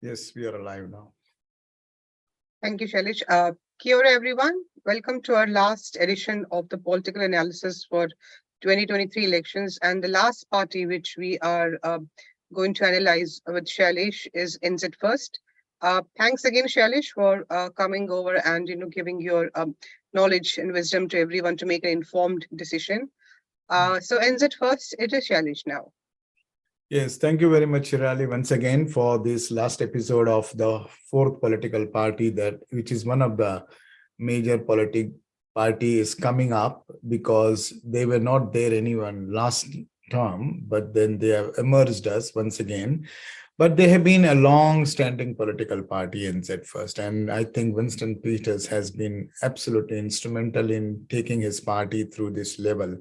Yes, we are alive now. Thank you, Shailesh. Kia ora, everyone. Welcome to our last edition of the political analysis for 2023 elections. And the last party which we are going to analyze with Shailesh is NZ First. Thanks again, Shailesh, for coming over and giving your knowledge and wisdom to everyone to make an informed decision. So NZ First, it is Shailesh now. Yes, thank you very much, Sheerali, once again for this last episode of the fourth political party, that which is one of the major politic party is coming up, because they were not there anyone last term, but then they have emerged us once again. But they have been a long-standing political party in Z First, and I think Winston Peters has been absolutely instrumental in taking his party through this level.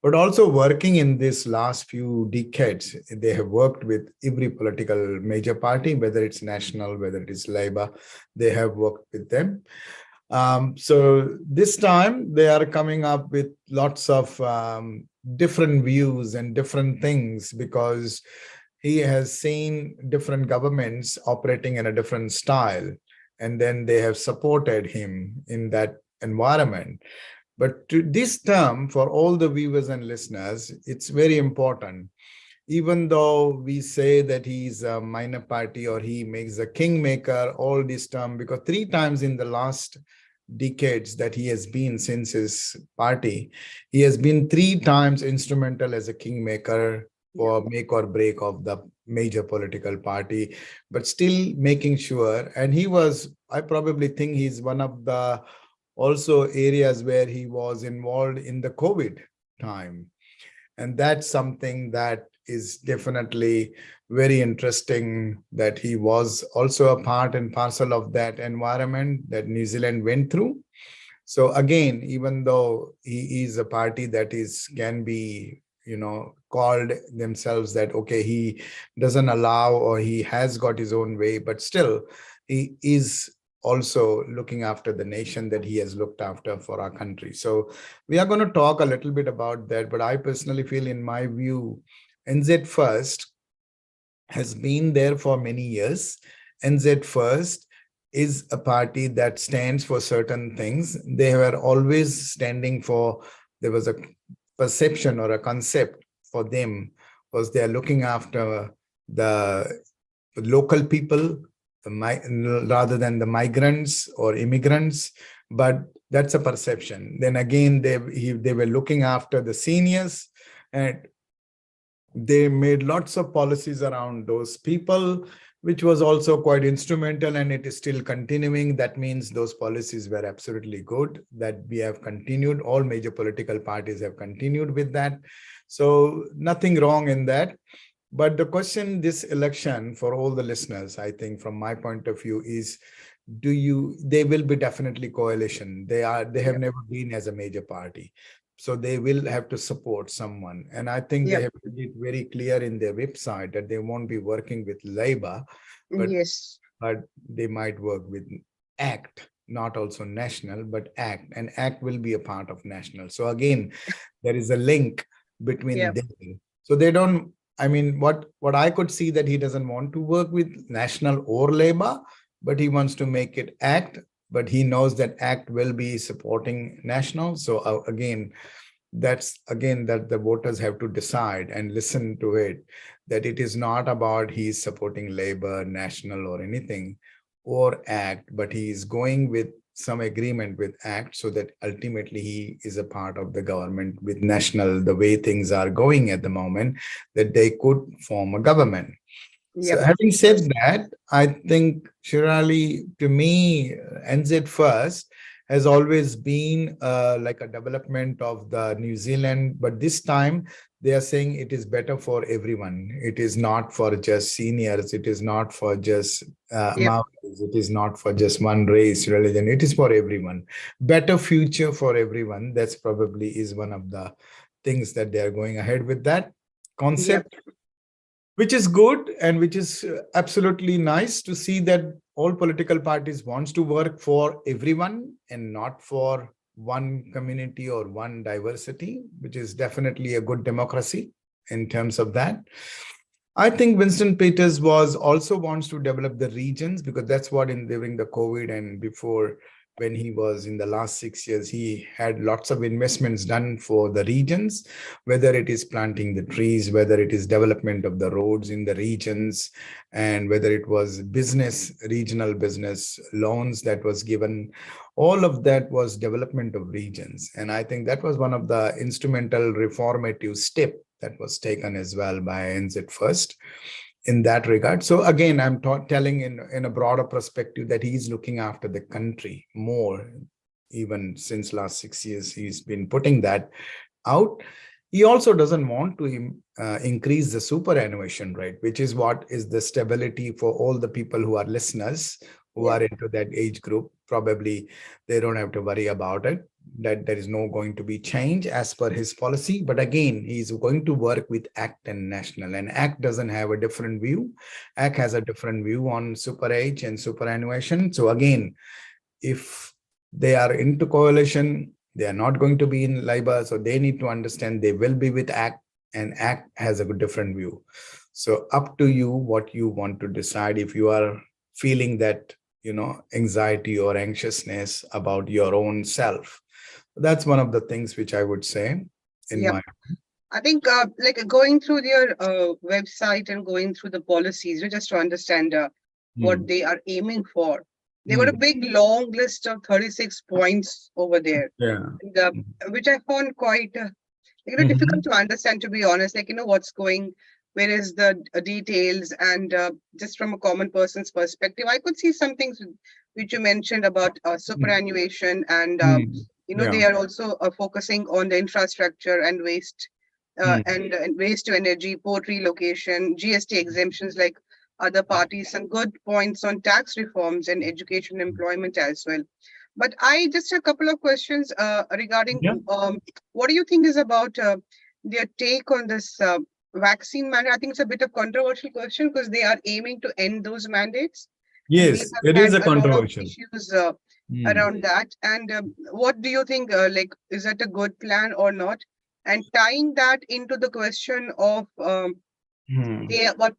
But also working in this last few decades, they have worked with every political major party, whether it's national, whether it is Labour, they have worked with them. So this time they are coming up with lots of different views and different things, because he has seen different governments operating in a different style, and then they have supported him in that environment. But to this term, for all the viewers and listeners, it's very important. Even though we say that he's a minor party or he makes a kingmaker all this term, because three times in the last decades that he has been since his party, he has been three times instrumental as a kingmaker for make or break of the major political party, but still making sure. And he was, I probably think he's one of the also areas where he was involved in the COVID time. And that's something that is definitely very interesting, that he was also a part and parcel of that environment that New Zealand went through. So again, even though he is a party that is can be, called themselves that, okay, he doesn't allow or he has got his own way, but still he is also looking after the nation that he has looked after for our country. So we are going to talk a little bit about that. But I personally feel, in my view, NZ First has been there for many years. NZ First is a party that stands for certain things. They were always standing for, there was a perception or a concept for them, was they are looking after the local people, rather than the migrants or immigrants. But that's a perception. Then again, they were looking after the seniors, and they made lots of policies around those people, which was also quite instrumental, and it is still continuing. That means those policies were absolutely good, that we have continued. All major political parties have continued with that. So nothing wrong in that. But the question this election, for all the listeners, I think from my point of view, is they will be definitely coalition. They have never been as a major party. So they will have to support someone. And I think they have made it very clear in their website that they won't be working with Labour, but, Yes. but they might work with ACT, not also national, but ACT. And ACT will be a part of national. So again, there is a link between them. So they don't, I mean, what I could see, that he doesn't want to work with national or Labour, but he wants to make it ACT, but he knows that ACT will be supporting national. So again, that's again that the voters have to decide and listen to it, that it is not about he's supporting Labour, national or anything, or ACT, but he is going with some agreement with ACT, so that ultimately he is a part of the government with national, the way things are going at the moment, that they could form a government. So having said that, I think, Sheerali, to me, NZ First has always been like a development of the New Zealand, but this time they are saying it is better for everyone. It is not for just seniors. It is not for just Maoris. It is not for just one race, religion. It is for everyone. Better future for everyone. That's probably is one of the things that they are going ahead with that concept. Which is good, and which is absolutely nice to see that all political parties wants to work for everyone and not for one community or one diversity, which is definitely a good democracy in terms of that. I think Winston Peters was also wants to develop the regions, because that's what in during the COVID and before, when he was in the last 6 years, he had lots of investments done for the regions, whether it is planting the trees, whether it is development of the roads in the regions, and whether it was business, regional business loans that was given. All of that was development of regions. And I think that was one of the instrumental reformative step that was taken as well by NZ First in that regard. So again, I'm telling in a broader perspective that he's looking after the country more. Even since last 6 years, he's been putting that out. He also doesn't want to increase the superannuation rate, which is what is the stability for all the people who are listeners, who Yeah. are into that age group. Probably they don't have to worry about it, that there is no going to be change as per his policy. But again, he's going to work with ACT and National, and ACT doesn't have a different view. ACT has a different view on super age and superannuation. So again, if they are into coalition, they are not going to be in Labour. So they need to understand they will be with ACT, and ACT has a different view. So up to you what you want to decide. If you are feeling that, anxiety or anxiousness about your own self, that's one of the things which I would say in Yeah. my. I think like going through their website and going through the policies, just to understand what Hmm, they are aiming for. They got a hmm, big long list of 36 points over there, yeah. and, which I found quite difficult Mhm, to understand, to be honest. Like, what's going, where is the details, and just from a common person's perspective, I could see some things which you mentioned about hmm, superannuation, and hmm, they yeah. are also focusing on the infrastructure and waste, Hmm, and waste to energy, port relocation, GST exemptions, like other parties, some good points on tax reforms and education employment as well. But I just a couple of questions regarding yeah. what do you think is about their take on this vaccine mandate? I think it's a bit of controversial question because they are aiming to end those mandates, and we Yes, have it had is a a lot of controversial. issues Hmm, around that. And what do you think? Like, is that a good plan or not? And tying that into the question of hmm, they what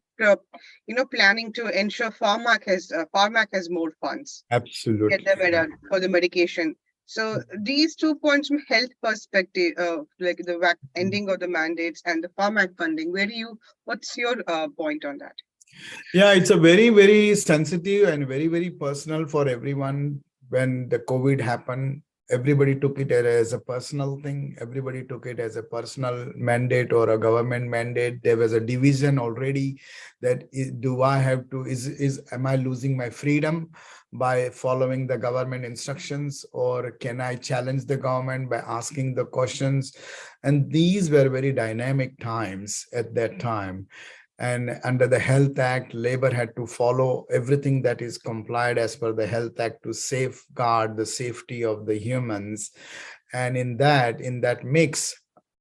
planning to ensure Pharmac has more funds get absolutely. the for the medication. So these 2 points from health perspective, like the ending of the mandates and the Pharmac funding, what's your point on that? Yeah, it's a very, very sensitive and very, very personal for everyone. When the COVID happened, everybody took it as a personal thing. Everybody took it as a personal mandate or a government mandate. There was a division already that do I have to, am I losing my freedom by following the government instructions, or can I challenge the government by asking the questions? And these were very dynamic times at that time. And under the Health Act, Labor had to follow everything that is complied as per the Health Act to safeguard the safety of the humans. And in that mix,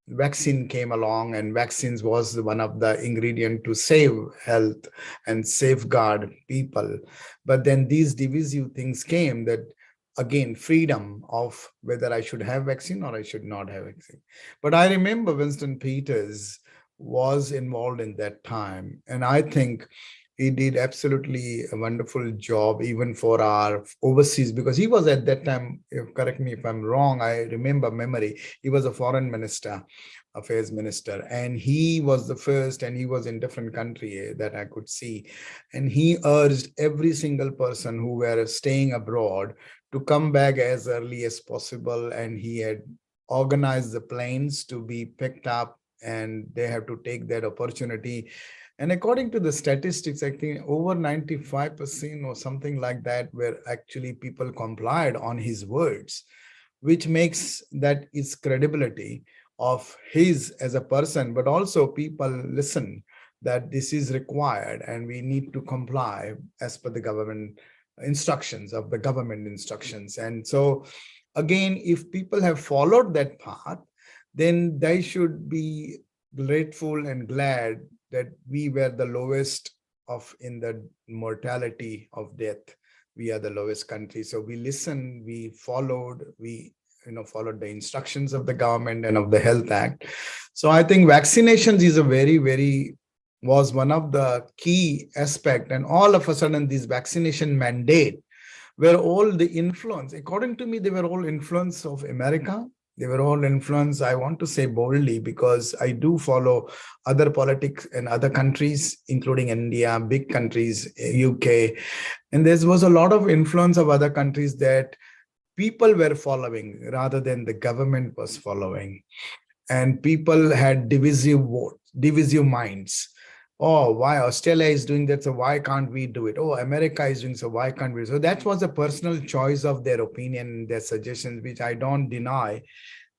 vaccine came along, and vaccines was one of the ingredient to save health and safeguard people. But then these divisive things came, that again, freedom of whether I should have vaccine or I should not have vaccine. But I remember Winston Peters was involved in that time. And I think he did absolutely a wonderful job even for our overseas, because he was at that time, correct me if I'm wrong, I remember memory, he was a foreign minister, affairs minister, and he was the first, and he was in different country that I could see. And he urged every single person who were staying abroad to come back as early as possible. And he had organized the planes to be picked up, and they have to take that opportunity. And according to the statistics, I think over 95% or something like that, where actually people complied on his words, which makes that his credibility of his as a person, but also people listen that this is required and we need to comply as per the government instructions. And so again, if people have followed that path, then they should be grateful and glad that we were the lowest of in the mortality of death. We are the lowest country. So we listened, we followed, we followed the instructions of the government and of the Health Act. So I think vaccinations is a very, very was one of the key aspect, and all of a sudden this vaccination mandate were all the influence. According to me, they were all influence of America. They were all influence, I want to say boldly, because I do follow other politics in other countries, including India, big countries, UK. And there was a lot of influence of other countries that people were following rather than the government was following. And people had divisive votes, divisive minds. Oh, why Australia is doing that, so why can't we do it? Oh, America is doing, so why can't we? So that was a personal choice of their opinion, their suggestions, which I don't deny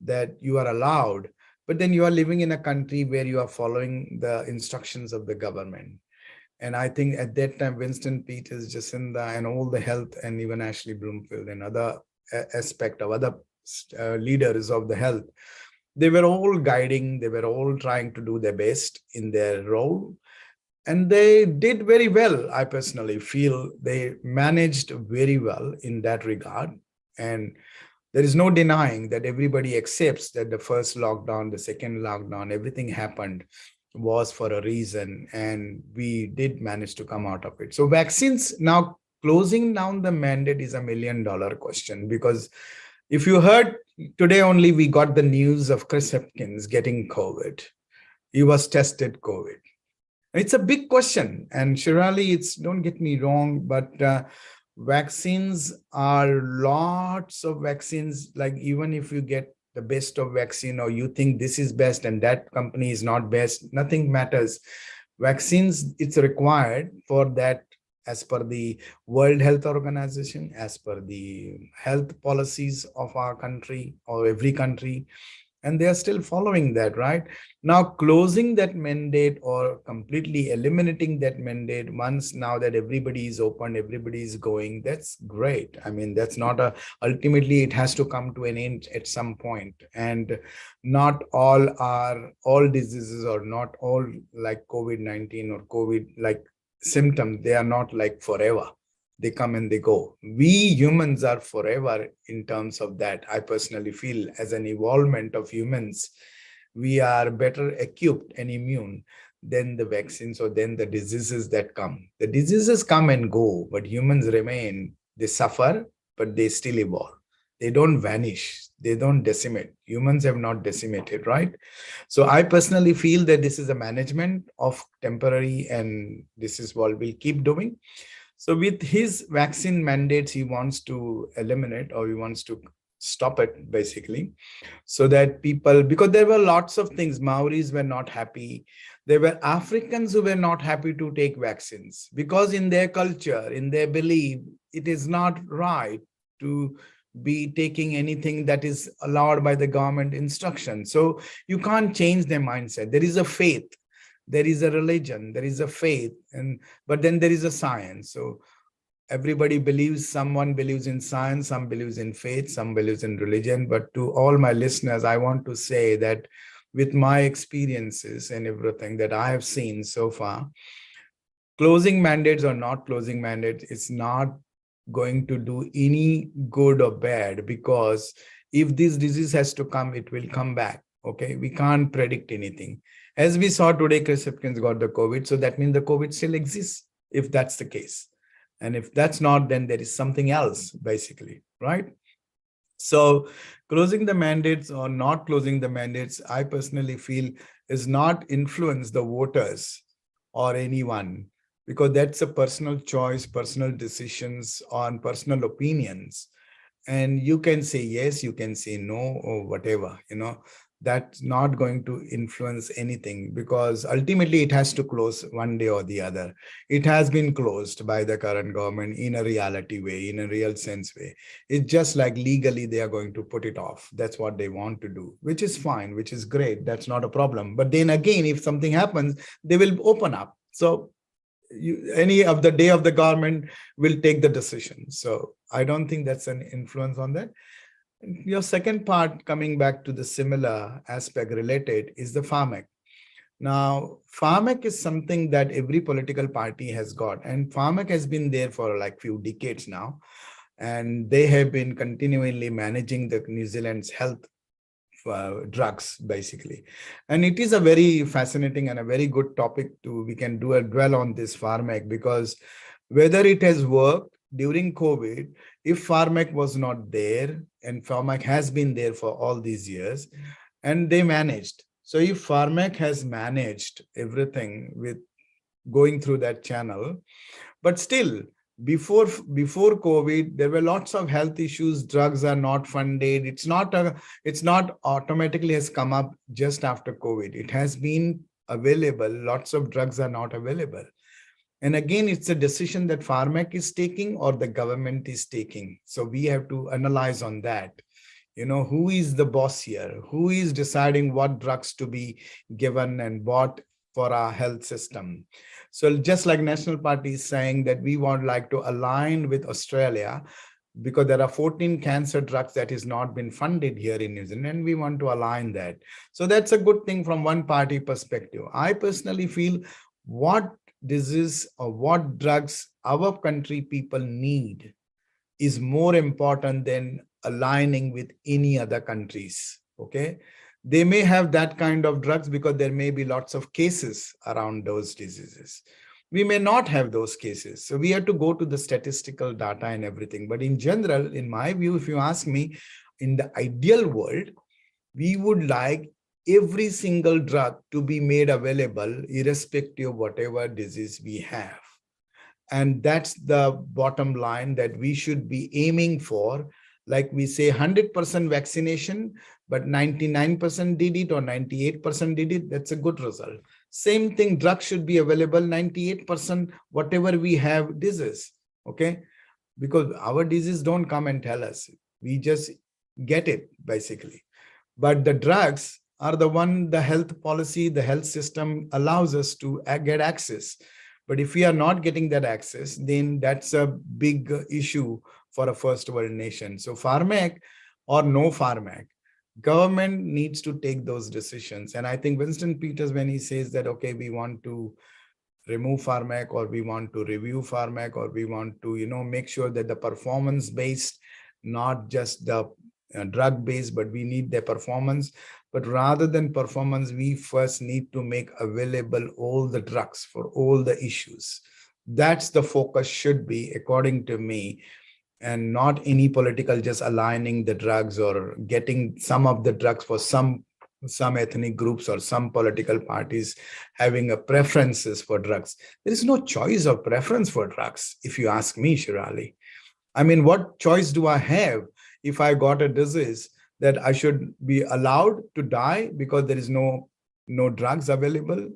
that you are allowed. But then you are living in a country where you are following the instructions of the government. And I think at that time, Winston Peters, Jacinda, and all the health, and even Ashley Bloomfield and other aspect of other leaders of the health, they were all guiding, they were all trying to do their best in their role. And they did very well. I personally feel they managed very well in that regard. And there is no denying that everybody accepts that the first lockdown, the second lockdown, everything happened was for a reason. And we did manage to come out of it. So vaccines now, closing down the mandate is $1 million question, because if you heard today only, we got the news of Chris Hipkins getting COVID. He was tested COVID. It's a big question. And Sheerali, it's, don't get me wrong, but vaccines are lots of vaccines. Like even if you get the best of vaccine, or you think this is best and that company is not best, nothing matters. Vaccines, it's required for that, as per the World Health Organization, as per the health policies of our country or every country. And they are still following that, right? Now, closing that mandate or completely eliminating that mandate once now that everybody is open, everybody is going, that's great. I mean, that's not a, ultimately it has to come to an end at some point. And not all diseases, or not all like COVID-19 or COVID like symptoms, they are not like forever. They come and they go. We humans are forever in terms of that. I personally feel as an evolvement of humans, we are better equipped and immune than the vaccines or than the diseases that come. The diseases come and go, but humans remain. They suffer, but they still evolve. They don't vanish. They don't decimate. Humans have not decimated, right? So I personally feel that this is a management of temporary, and this is what we'll keep doing. So with his vaccine mandates, he wants to eliminate, or he wants to stop it basically, so that people, because there were lots of things, Maoris were not happy. There were Africans who were not happy to take vaccines because in their culture, in their belief, it is not right to be taking anything that is allowed by the government instruction. So you can't change their mindset. There is a faith, there is a religion, there is a faith, and but then there is a science. So everybody believes, someone believes in science, some believes in faith, some believes in religion. But to all my listeners, I want to say that with my experiences and everything that I have seen so far, closing mandates or not closing mandates, it's not going to do any good or bad, because if this disease has to come, it will come back. Okay, we can't predict anything. As we saw today, Chris Hipkins got the COVID, so that means the COVID still exists, if that's the case. And if that's not, then there is something else, basically, right? So closing the mandates or not closing the mandates, I personally feel is not influence the voters or anyone, because that's a personal choice, personal decisions on personal opinions. And you can say yes, you can say no, or whatever, that's not going to influence anything, because ultimately it has to close one day or the other. It has been closed by the current government in a reality way, in a real sense way. It's just like legally they are going to put it off. That's what they want to do, which is fine, which is great. That's not a problem. But then again, if something happens, they will open up. So any of the day of the government will take the decision. So I don't think that's an influence on that. Your second part, coming back to the similar aspect related, is the Farm. Now, Farm is something that every political party has got, and Farm has been there for like few decades now, and they have been continually managing the New Zealand's health drugs, basically. And it is a very fascinating and a very good topic to, we can do a dwell on this pharmac, because whether it has worked during COVID, if pharmac was not there, and pharmac has been there for all these years, and they managed. So if pharmac has managed everything with going through that channel, but still, before COVID, there were lots of health issues. Drugs are not funded. It's not automatically has come up just after COVID. It has been available. Lots of drugs are not available. And again, it's a decision that pharmac is taking or the government is taking. So we have to analyze on that. Who is the boss here? Who is deciding what drugs to be given and bought for our health system? So just like National Party is saying that we want like to align with Australia, because there are 14 cancer drugs that is not been funded here in New Zealand, and we want to align that. So that's a good thing from one party perspective. I personally feel what disease or what drugs our country people need is more important than aligning with any other countries. Okay, they may have that kind of drugs because there may be lots of cases around those diseases. We may not have those cases, so we have to go to the statistical data and everything. But in general, in my view, if you ask me, in the ideal world, we would like every single drug to be made available irrespective of whatever disease we have. And that's the bottom line that we should be aiming for. Like we say 100% vaccination, but 99% did it or 98% did it, that's a good result. Same thing, drugs should be available 98% whatever we have disease, okay? Because our disease don't come and tell us, we just get it basically. But the drugs are the one, the health policy, the health system allows us to get access. But if we are not getting that access, then that's a big issue for a first world nation. So pharmac or no pharmac, government needs to take those decisions. And I think Winston Peters, when he says that, okay, we want to remove pharmac, or we want to review pharmac, or we want to, make sure that the performance based, not just the drug based, but we need the performance. But rather than performance, we first need to make available all the drugs for all the issues. That's the focus should be, according to me, and not any political just aligning the drugs or getting some of the drugs for some ethnic groups or some political parties having a preferences for drugs. There is no choice or preference for drugs, if you ask me, Sheerali. I mean, what choice do I have if I got a disease that I should be allowed to die because there is no drugs available?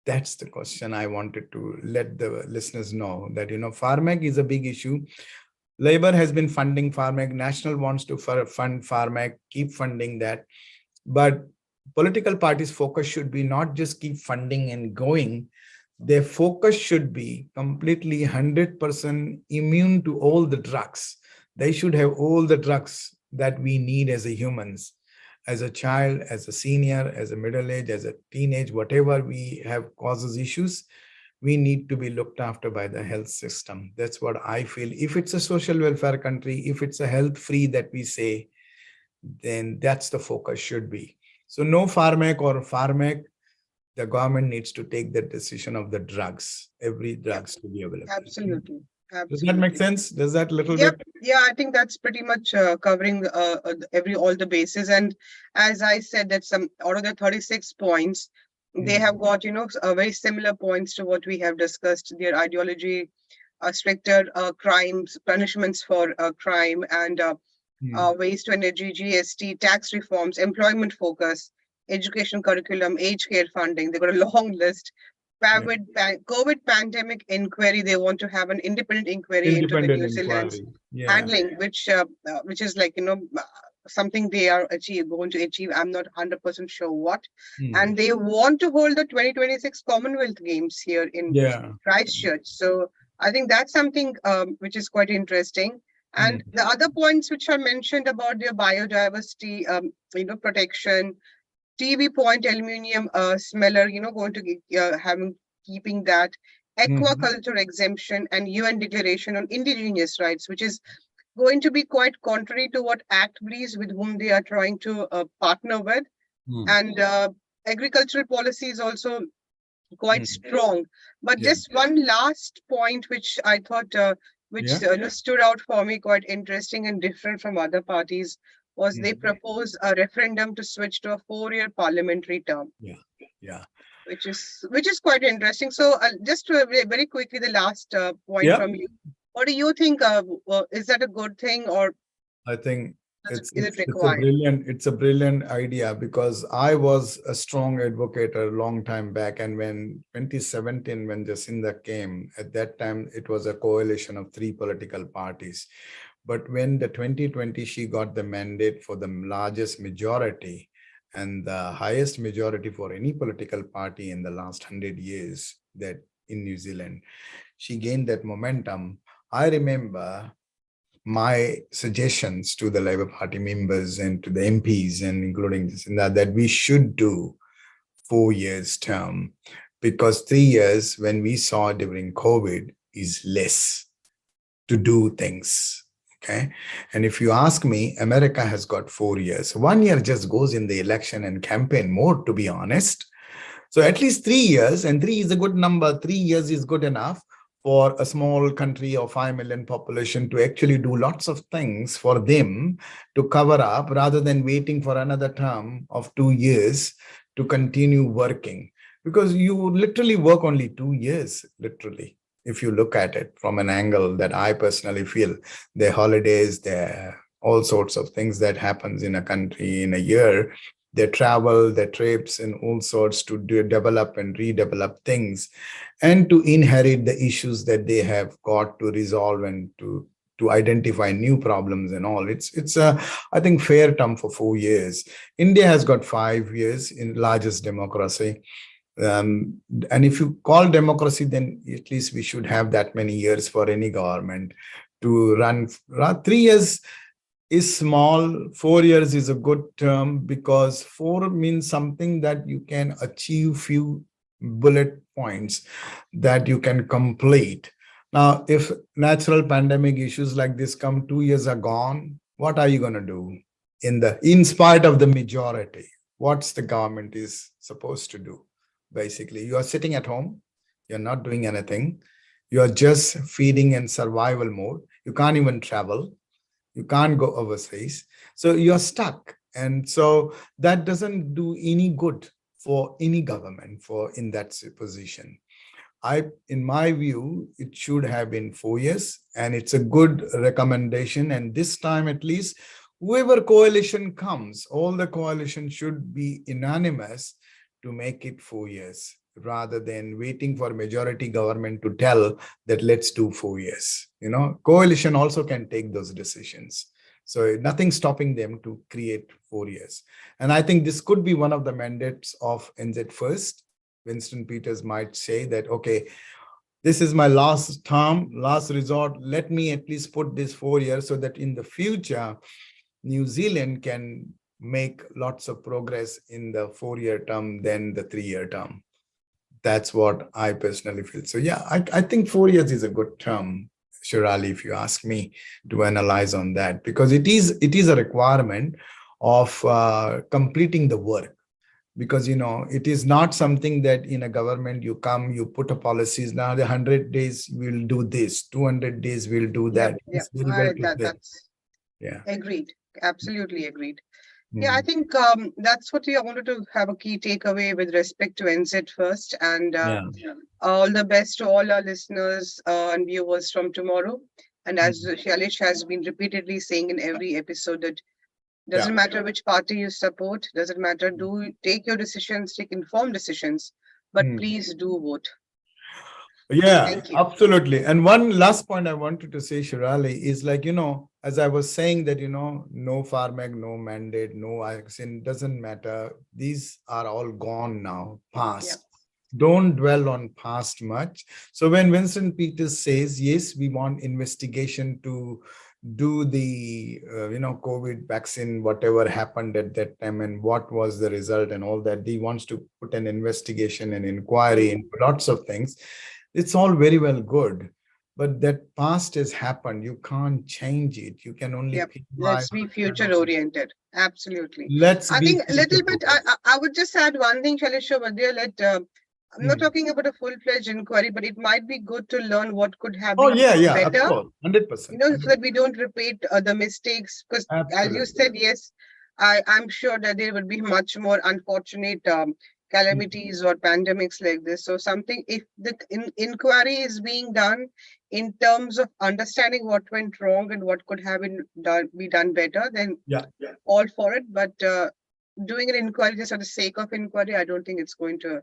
That's the question I wanted to let the listeners know, that, pharmac is a big issue. Labor has been funding pharmac. National wants to fund pharmac, keep funding that. But political parties' focus should be not just keep funding and going. Their focus should be completely 100% immune to all the drugs. They should have all the drugs that we need as a humans, as a child, as a senior, as a middle age, as a teenage, whatever we have causes issues, we need to be looked after by the health system. That's what I feel. If it's a social welfare country, if it's a health free that we say, then that's the focus should be. So no pharmac or pharmac, the government needs to take the decision of the drugs, every drugs to be available. Absolutely. Does that make sense? Does that little bit? Yeah, I think that's pretty much covering all the bases. And as I said, that some out of the 36 points, they have got, very similar points to what we have discussed. Their ideology, stricter crimes, punishments for crime, and waste to energy, GST, tax reforms, employment focus, education curriculum, aged care funding. They've got a long list. COVID pandemic inquiry. They want to have an independent inquiry into the New Zealand's handling, which is like, something they are going to achieve. I'm not 100% sure what. And they want to hold the 2026 Commonwealth Games here in Christchurch. So I think that's something which is quite interesting. And the other points which are mentioned about their biodiversity, protection, TV point aluminium smeller, going to keeping that aquaculture exemption and UN declaration on indigenous rights, which is going to be quite contrary to what Act believes, with whom they are trying to partner with. Mm, And agricultural policy is also quite mm, strong. But yeah, just one last point, which I thought, yeah, which stood out for me quite interesting and different from other parties, was they mm, propose a referendum to switch to a 4-year parliamentary term, yeah, yeah, which is quite interesting. So, just to, very quickly, the last point yeah. from you. What do you think? Is that a good thing, or I think is it required? it's a brilliant idea, because I was a strong advocate a long time back, and when 2017, when Jacinda came, at that time it was a coalition of three political parties. But when the 2020 she got the mandate for the largest majority and the highest majority for any political party in the last 100 years, that in New Zealand, she gained that momentum. I remember my suggestions to the Labour Party members and to the MPs, and including Jacinda, that we should do 4 years term, because 3 years, when we saw during COVID, is less to do things. Okay. And if you ask me, America has got 4 years. 1 year just goes in the election and campaign mode, to be honest. So at least 3 years, and three is a good number. 3 years is good enough for a small country of 5 million population to actually do lots of things for them to cover up, rather than waiting for another term of 2 years to continue working. Because you literally work only 2 years, literally, if you look at it from an angle that I personally feel. The holidays, the all sorts of things that happens in a country in a year, they travel, their trips, and all sorts to develop and redevelop things, and to inherit the issues that they have got to resolve, and to identify new problems and all. It's a, I think, fair term for 4 years. India has got 5 years in largest democracy. Um, and if you call democracy, then at least we should have that many years for any government to run. 3 years is small. 4 years is a good term, because four means something that you can achieve few bullet points that you can complete. Now, if natural pandemic issues like this come, 2 years are gone, what are you going to do in spite of the majority? What's the government is supposed to do? Basically, you are sitting at home, you're not doing anything, you are just feeding in survival mode, you can't even travel, you can't go overseas, so you're stuck. And so that doesn't do any good for any government for in that position. In my view, it should have been 4 years, and it's a good recommendation. And this time, at least, whoever coalition comes, all the coalition should be unanimous to make it 4 years, rather than waiting for majority government to tell that let's do 4 years. Coalition also can take those decisions. So nothing stopping them to create 4 years. And I think this could be one of the mandates of NZ First. Winston Peters might say that, okay, this is my last term, last resort. Let me at least put this 4 years, so that in the future, New Zealand can make lots of progress in the 4 year term than the 3 year term. That's what I personally feel. So yeah, I think 4 years is a good term, Sheerali, if you ask me to analyze on that, because it is a requirement of completing the work. Because it is not something that in a government you come, you put a policies, now the 100 days we'll do this, 200 days we'll do Yep, that. yep. It's very well to say. That's Yeah. agreed. Absolutely agreed. Yeah, I Mm. think that's what I wanted to have a key takeaway with respect to NZ First. And Yeah. all the best to all our listeners and viewers from tomorrow. And as Mm. Shailesh has been repeatedly saying in every episode, that Yeah. doesn't matter which party you support, doesn't matter, do take your decisions, take informed decisions, but Mm. please do vote. Yeah, Thank you. absolutely. And one last point I wanted to say, Shirali, is like, as I was saying that, no farmag, no mandate, no vaccine, doesn't matter. These are all gone now, Yeah. past. Don't dwell on past much. So when Winston Peters says, yes, we want investigation to do the, COVID vaccine, whatever happened at that time and what was the result and all that, he wants to put an investigation and inquiry into lots of things. It's all very well good, but that past has happened. You can't change it. You can only Yep. penalize. Let's be future oriented. Absolutely. Let's I be think a little future bit, focused. I would just add one thing, Shailesh Bagwe, I'm not Hmm. talking about a full-fledged inquiry, but it might be good to learn what could have Oh, been yeah, yeah, of better, course. 100%. so that we don't repeat the mistakes. Because as you Absolutely. said, yes, I'm sure that there would be much more unfortunate Mhm. calamities or pandemics like this. So something, if the inquiry is being done in terms of understanding what went wrong and what could have be done better, then Yeah, all for it. But doing an inquiry just for the sake of inquiry, I don't think it's going to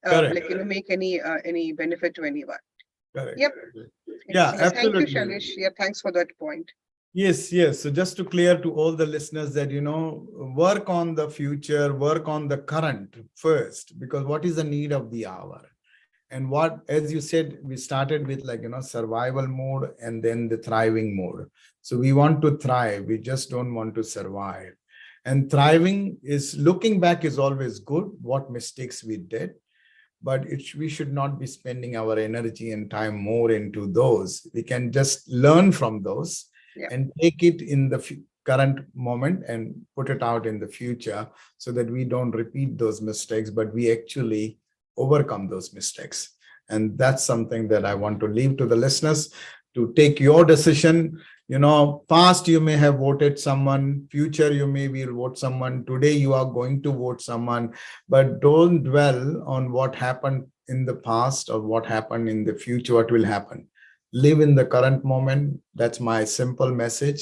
correct, make any benefit to anyone. correct. Yep. Yeah, Excellent. Thank you, absolutely. Shailesh. Yeah, thanks for that point. Yes, yes. So just to clear to all the listeners that, work on the future, work on the current first, because what is the need of the hour? And what, as you said, we started with like, survival mode and then the thriving mode. So we want to thrive. We just don't want to survive. And thriving is looking back is always good, what mistakes we did, but we should not be spending our energy and time more into those. We can just learn from those Yeah. and take it in the current moment and put it out in the future so that we don't repeat those mistakes, but we actually overcome those mistakes. And that's something that I want to leave to the listeners to take your decision. Past you may have voted someone, future you may will vote someone, today you are going to vote someone, but don't dwell on what happened in the past or what happened in the future, what will happen. Live in the current moment. That's my simple message.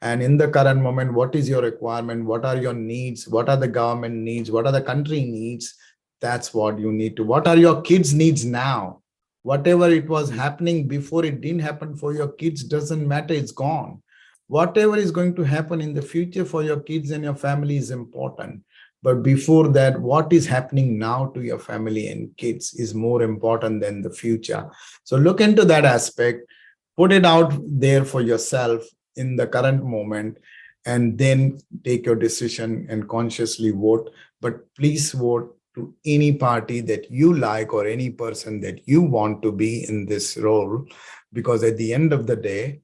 And in the current moment, what is your requirement? What are your needs? What are the government needs? What are the country needs? That's what you need to. What are your kids' needs now? Whatever it was happening before, it didn't happen for your kids, doesn't matter, it's gone. Whatever is going to happen in the future for your kids and your family is important. But before that, what is happening now to your family and kids is more important than the future. So look into that aspect, put it out there for yourself in the current moment, and then take your decision and consciously vote. But please vote to any party that you like or any person that you want to be in this role, because at the end of the day,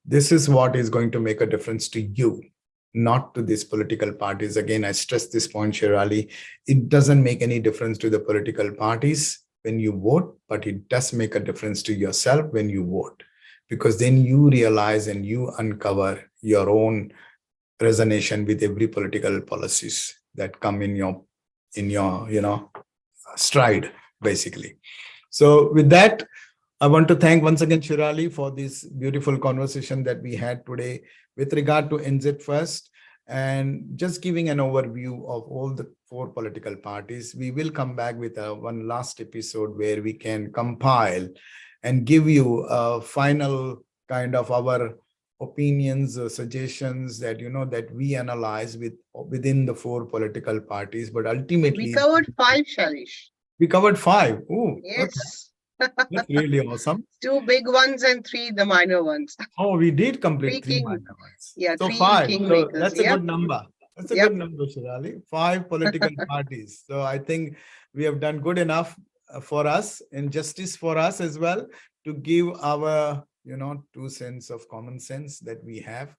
this is what is going to make a difference to you, not to these political parties. Again, I stress this point, Sheerali. It doesn't make any difference to the political parties when you vote, but it does make a difference to yourself when you vote, because then you realize and you uncover your own resonation with every political policies that come in your stride, basically. So with that, I want to thank once again Shirali for this beautiful conversation that we had today with regard to NZ First, and just giving an overview of all the four political parties. We will come back with one last episode where we can compile and give you a final kind of our opinions, suggestions that that we analyze within the four political parties. But We ultimately, covered five, Shalish. we covered five. Oh, okay, Yes. that's really awesome. Two big ones and three the minor ones. Oh, we did complete Three three king, minor ones. yeah, So three five. So kingmakers. that's a Yep. good number. That's a Yep. good number, Shirali. Five political parties. So I think we have done good enough for us and justice for us as well to give our, 2 cents of common sense that we have.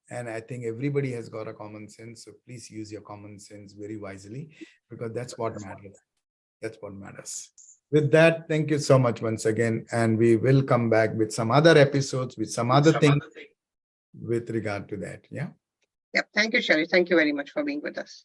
And I think everybody has got a common sense. So please use your common sense very wisely, because that's what matters. That's what matters. With that, thank you so much once again. And we will come back with some other episodes, with some other things with regard to that. Yeah. Yep. Thank you, Shalish. Thank you very much for being with us.